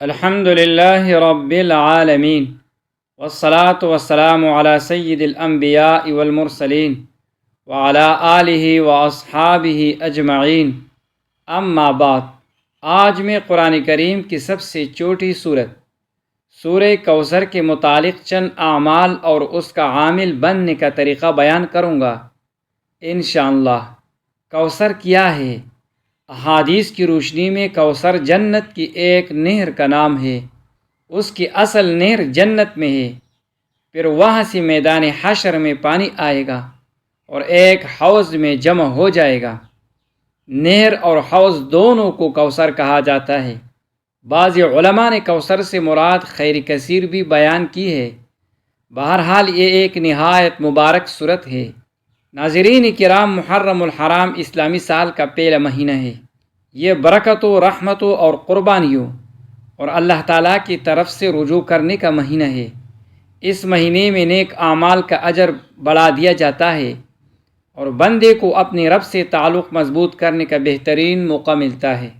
الحمد للہ رب العالمین والصلاة والسلام علی سید الانبیاء والمرسلین وعلی آلہ واصحابہ اجمعین، اما بعد۔ آج میں قرآن کریم کی سب سے چھوٹی سورت سورہ کوثر کے متعلق چند اعمال اور اس کا عامل بننے کا طریقہ بیان کروں گا انشاءاللہ۔ کوثر کیا ہے؟ احادیث کی روشنی میں کوثر جنت کی ایک نہر کا نام ہے۔ اس کی اصل نہر جنت میں ہے، پھر وہاں سے میدان حشر میں پانی آئے گا اور ایک حوض میں جمع ہو جائے گا۔ نہر اور حوض دونوں کو کوثر کہا جاتا ہے۔ بعض علماء نے کوثر سے مراد خیر کثیر بھی بیان کی ہے۔ بہرحال یہ ایک نہایت مبارک صورت ہے۔ ناظرین کرام، محرم الحرام اسلامی سال کا پہلا مہینہ ہے۔ یہ برکتوں، رحمتوں اور قربانیوں اور اللہ تعالیٰ کی طرف سے رجوع کرنے کا مہینہ ہے۔ اس مہینے میں نیک اعمال کا اجر بڑھا دیا جاتا ہے اور بندے کو اپنے رب سے تعلق مضبوط کرنے کا بہترین موقع ملتا ہے۔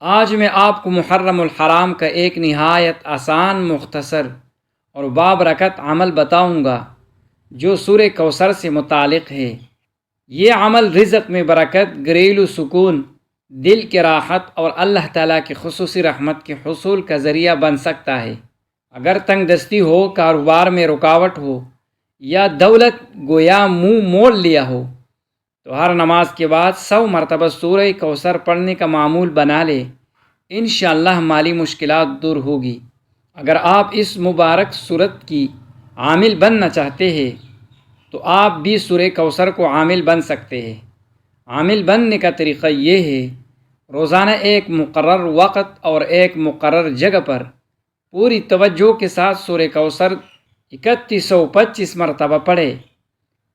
آج میں آپ کو محرم الحرام کا ایک نہایت آسان، مختصر اور بابرکت عمل بتاؤں گا جو سورہ کوثر سے متعلق ہے۔ یہ عمل رزق میں برکت، گھریلو سکون، دل کی راحت اور اللہ تعالیٰ کی خصوصی رحمت کے حصول کا ذریعہ بن سکتا ہے۔ اگر تنگ دستی ہو، کاروبار میں رکاوٹ ہو یا دولت گویا منہ موڑ لیا ہو تو ہر نماز کے بعد 100 مرتبہ سورہ کوثر پڑھنے کا معمول بنا لے، انشاءاللہ مالی مشکلات دور ہوگی۔ اگر آپ اس مبارک صورت کی عامل بننا چاہتے ہیں تو آپ بھی سورہ کوثر کو عامل بن سکتے ہیں۔ عامل بننے کا طریقہ یہ ہے، روزانہ ایک مقرر وقت اور ایک مقرر جگہ پر پوری توجہ کے ساتھ سورہ کوثر 3125 مرتبہ پڑھے۔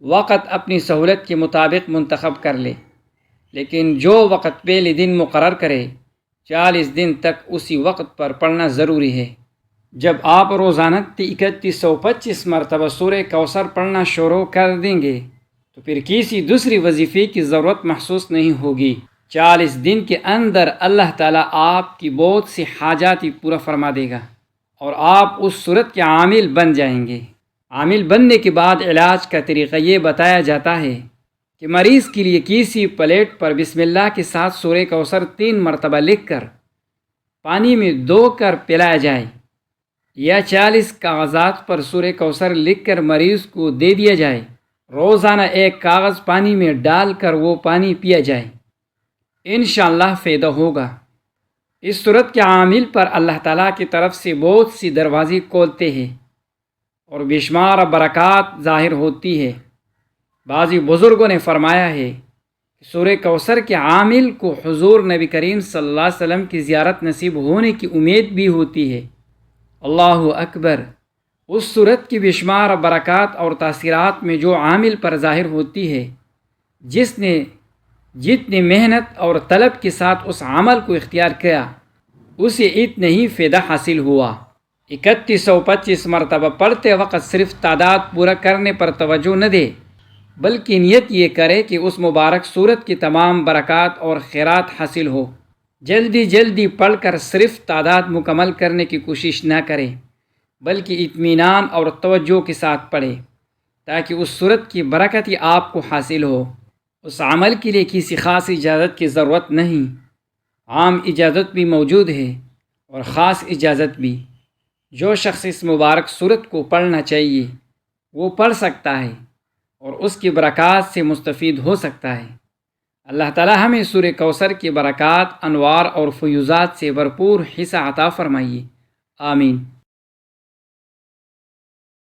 وقت اپنی سہولت کے مطابق منتخب کر لے، لیکن جو وقت پہلے دن مقرر کرے 40 دن تک اسی وقت پر پڑھنا ضروری ہے۔ جب آپ روزانہ 3125 مرتبہ سورہ کوثر پڑھنا شروع کر دیں گے تو پھر کسی دوسری وظیفے کی ضرورت محسوس نہیں ہوگی۔ 40 دن کے اندر اللہ تعالیٰ آپ کی بہت سی حاجات پورا فرما دے گا اور آپ اس صورت کے عامل بن جائیں گے۔ عامل بننے کے بعد علاج کا طریقہ یہ بتایا جاتا ہے کہ مریض کے لیے کسی پلیٹ پر بسم اللہ کے ساتھ سورہ کوثر 3 مرتبہ لکھ کر پانی میں دھو کر پلایا جائے، یا 40 کاغذات پر سورہ کوثر لکھ کر مریض کو دے دیا جائے۔ روزانہ ایک کاغذ پانی میں ڈال کر وہ پانی پیا جائے، انشاءاللہ فائدہ ہوگا۔ اس صورت کے عامل پر اللہ تعالیٰ کی طرف سے بہت سی دروازے کھولتے ہیں اور بے شمار برکات ظاہر ہوتی ہے۔ بعض بزرگوں نے فرمایا ہے کہ سورہ کوثر کے عامل کو حضور نبی کریم صلی اللہ علیہ وسلم کی زیارت نصیب ہونے کی امید بھی ہوتی ہے۔ اللہ اکبر! اس صورت کی بے شمار برکات اور تاثیرات میں جو عامل پر ظاہر ہوتی ہے، جس نے جتنی محنت اور طلب کے ساتھ اس عمل کو اختیار کیا، اسے اتنا ہی فائدہ حاصل ہوا۔ 3125 مرتبہ پڑھتے وقت صرف تعداد پورا کرنے پر توجہ نہ دے، بلکہ نیت یہ کرے کہ اس مبارک صورت کی تمام برکات اور خیرات حاصل ہو۔ جلدی پڑھ کر صرف تعداد مکمل کرنے کی کوشش نہ کرے، بلکہ اطمینان اور توجہ کے ساتھ پڑھے تاکہ اس صورت کی برکت ہی آپ کو حاصل ہو۔ اس عمل کے لیے کسی خاص اجازت کی ضرورت نہیں، عام اجازت بھی موجود ہے اور خاص اجازت بھی۔ جو شخص اس مبارک صورت کو پڑھنا چاہیے وہ پڑھ سکتا ہے اور اس کی برکات سے مستفید ہو سکتا ہے۔ اللہ تعالی ہمیں سورہ کوثر کی برکات، انوار اور فیوزات سے بھرپور حصہ عطا فرمائیے، آمین۔